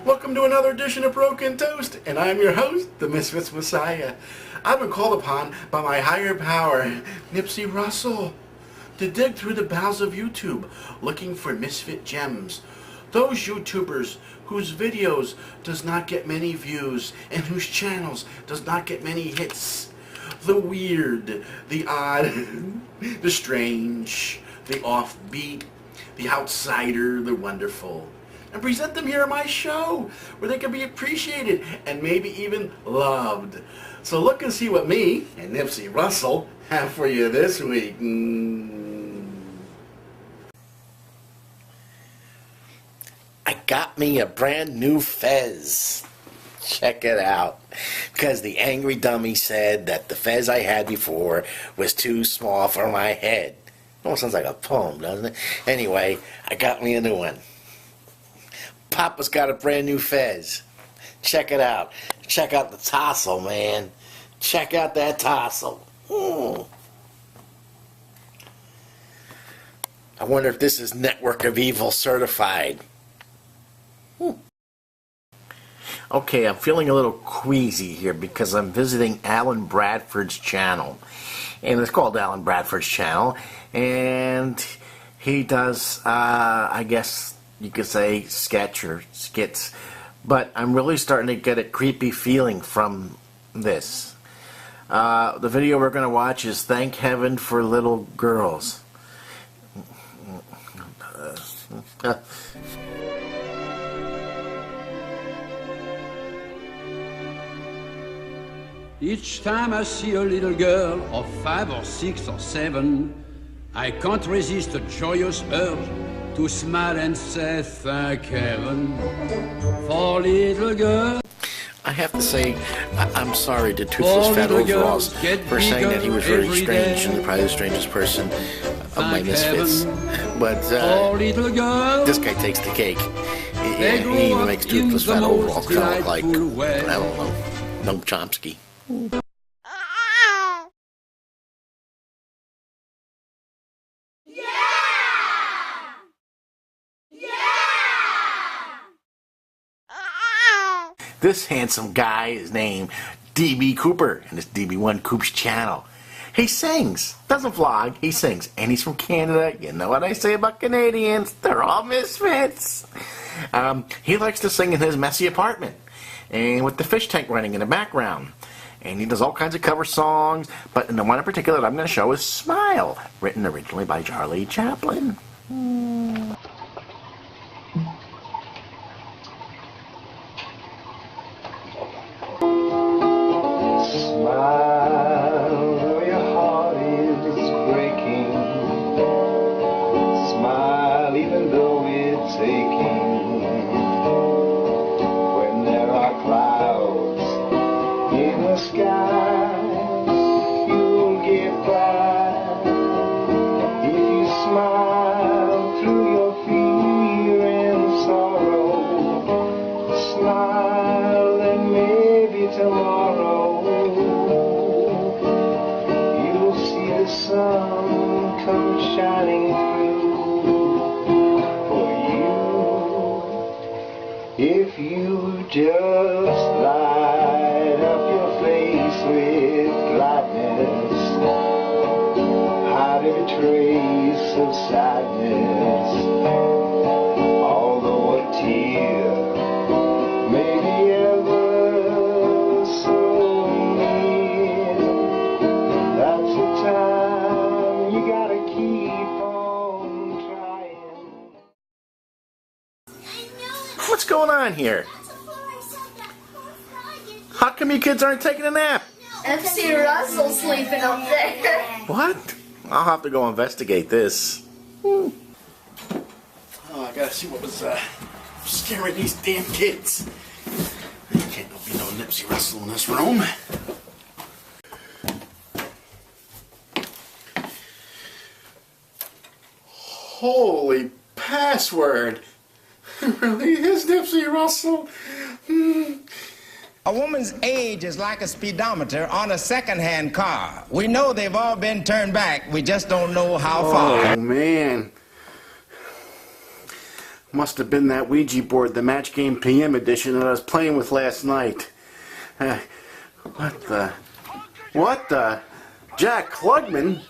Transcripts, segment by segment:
Welcome to another edition of Broken Toast, and I'm your host, the Misfit's Messiah. I've been called upon by my higher power, Nipsey Russell, to dig through the bowels of YouTube looking for misfit gems. Those YouTubers whose videos does not get many views and whose channels does not get many hits. The weird, the odd, the strange, the offbeat, the outsider, the wonderful. And present them here on my show where they can be appreciated and maybe even loved. So look and see what me and Nipsey Russell have for you this week. I got me a brand new fez. Check it out. Because the angry dummy said that the fez I had before was too small for my head. Almost sounds like a poem, doesn't it? Anyway, I got me a new one. Papa's got a brand new fez. Check it out. Check out the tassel, man. Check out that tassel. I wonder if this is Network of Evil certified. Okay, I'm feeling a little queasy here because I'm visiting Alan Bradford's channel. And it's called Alan Bradford's channel. And he does, I guess you could say, sketch or skits. But I'm really starting to get a creepy feeling from this. The video we're going to watch is Thank Heaven for Little Girls. Each time I see a little girl of 5 or 6 or 7, I can't resist a joyous urge to smile and say thank heaven for little girls. I have to say, I'm sorry to Toothless Fat Overalls for saying that he was very strange and probably the strangest person of my misfits. But this guy takes the cake. He even makes Toothless Fat Overalls kind of look like, I don't know, Noam Chomsky. This handsome guy is named DB Cooper, and it's DB1 Coop's channel. He sings, doesn't vlog, he sings, and he's from Canada. You know what I say about Canadians, they're all misfits. He likes to sing in his messy apartment, and with the fish tank running in the background. And he does all kinds of cover songs, but the one in particular that I'm going to show is Smile, written originally by Charlie Chaplin. If you just light up your face with gladness, hide every trace of sadness, although a tear may be ever so near, that's the time you gotta keep on trying. What's going on here? How come you kids aren't taking a nap? MC Russell's sleeping up there. What? I'll have to go investigate this. Oh, I gotta see what was scaring these damn kids. There can't be no Nipsey Russell in this room. Holy password! It really is Nipsey Russell. A woman's age is like a speedometer on a second-hand car. We know they've all been turned back. We just don't know how far. Oh, man. Must have been that Ouija board, the Match Game P.M. edition that I was playing with last night. What the? Jack Klugman?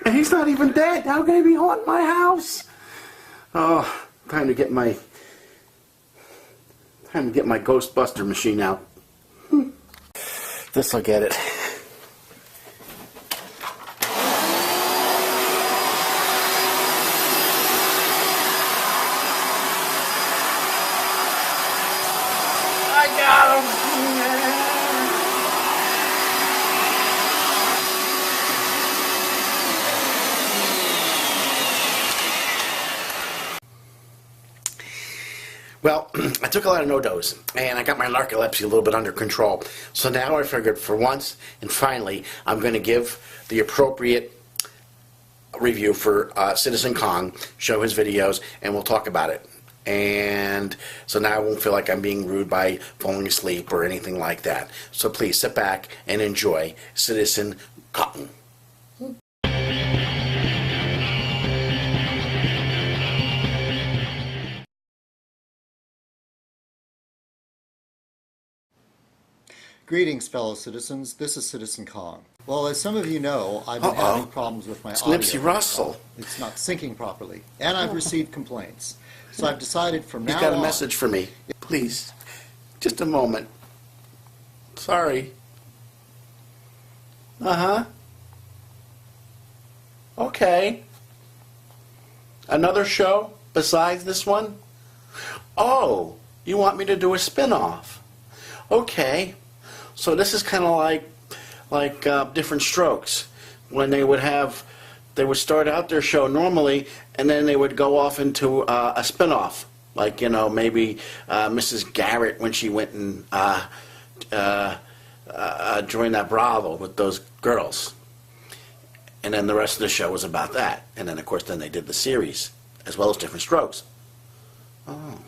And he's not even dead. How can he be haunting my house? Oh, time to get my Ghostbuster machine out. This'll get it. I got him! Well, I took a lot of no-dos, and I got my narcolepsy a little bit under control. So now I figured for once and finally I'm going to give the appropriate review for Citizen Kong, show his videos, and we'll talk about it. And so now I won't feel like I'm being rude by falling asleep or anything like that. So please sit back and enjoy Citizen Kong. Greetings, fellow citizens. This is Citizen Kong. Well, as some of you know, I've been having problems with my audio. It's Nipsey Russell. It's not syncing properly, and I've received complaints. So I've decided from now on... He's got a message for me. Please, just a moment. Sorry. Uh-huh. Okay. Another show besides this one? Oh, you want me to do a spin-off? Okay. So this is kind of like Different Strokes, when they would start out their show normally, and then they would go off into a spin-off, like, you know, maybe Mrs. Garrett when she went and joined that brothel with those girls, and then the rest of the show was about that, and then of course then they did the series as well as Different Strokes. Oh,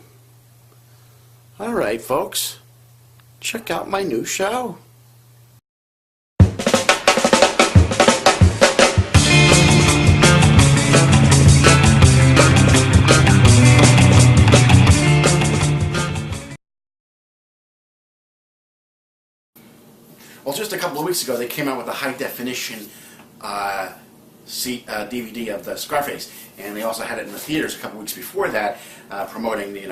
all right, folks. Check out my new show. Well, just a couple of weeks ago, they came out with a high-definition DVD of the Scarface, and they also had it in the theaters a couple of weeks before that, promoting the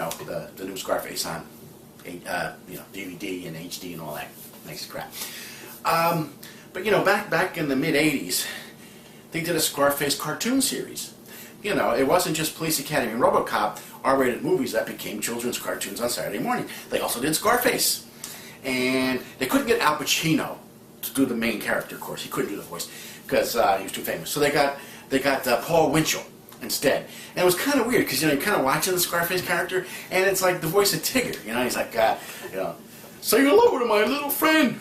new Scarface on DVD and HD and all that nice crap. But back in the mid '80s, they did a Scarface cartoon series. It wasn't just Police Academy and RoboCop, R-rated movies that became children's cartoons on Saturday morning. They also did Scarface, and they couldn't get Al Pacino to do the main character. Of course, he couldn't do the voice because he was too famous. So they got Paul Winchell instead. And it was kind of weird because you're kind of watching the Scarface character, and it's like the voice of Tigger. He's like, say hello to my little friend.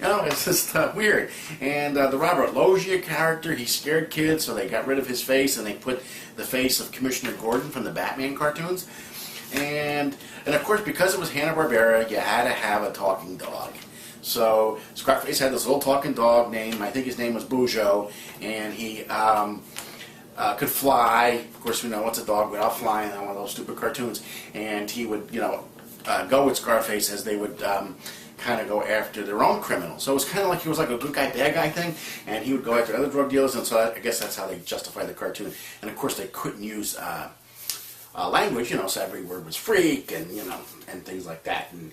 It's just weird. And the Robert Loggia character, he scared kids, so they got rid of his face and they put the face of Commissioner Gordon from the Batman cartoons. And of course, because it was Hanna-Barbera, you had to have a talking dog. So Scarface had this little talking dog named, I think his name was Bujo, and he could fly. Of course, we know what's a dog without flying on one of those stupid cartoons. And he would, go with Scarface as they would kind of go after their own criminals. So it was kind of like he was like a good guy, bad guy thing, and he would go after other drug dealers, and so I guess that's how they justified the cartoon. And of course, they couldn't use language, so every word was freak and and things like that. And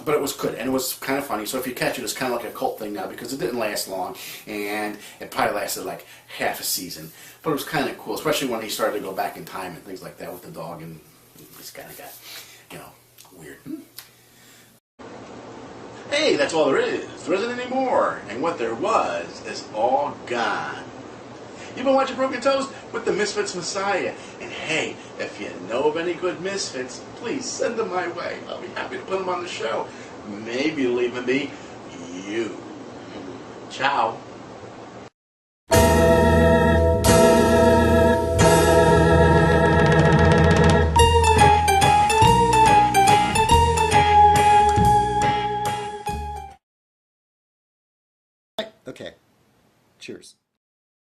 but it was good, and it was kind of funny. So if you catch it, it's kind of like a cult thing now because it didn't last long, and it probably lasted like half a season. But it was kind of cool, especially when he started to go back in time and things like that with the dog, and this kind of got, weird. Hey, that's all there is. There isn't any more, and what there was is all gone. You've been watching Broken Toast with the Misfits Messiah. And hey, if you know of any good Misfits, please send them my way. I'll be happy to put them on the show. Maybe it'll even be you. Ciao. Okay. Cheers.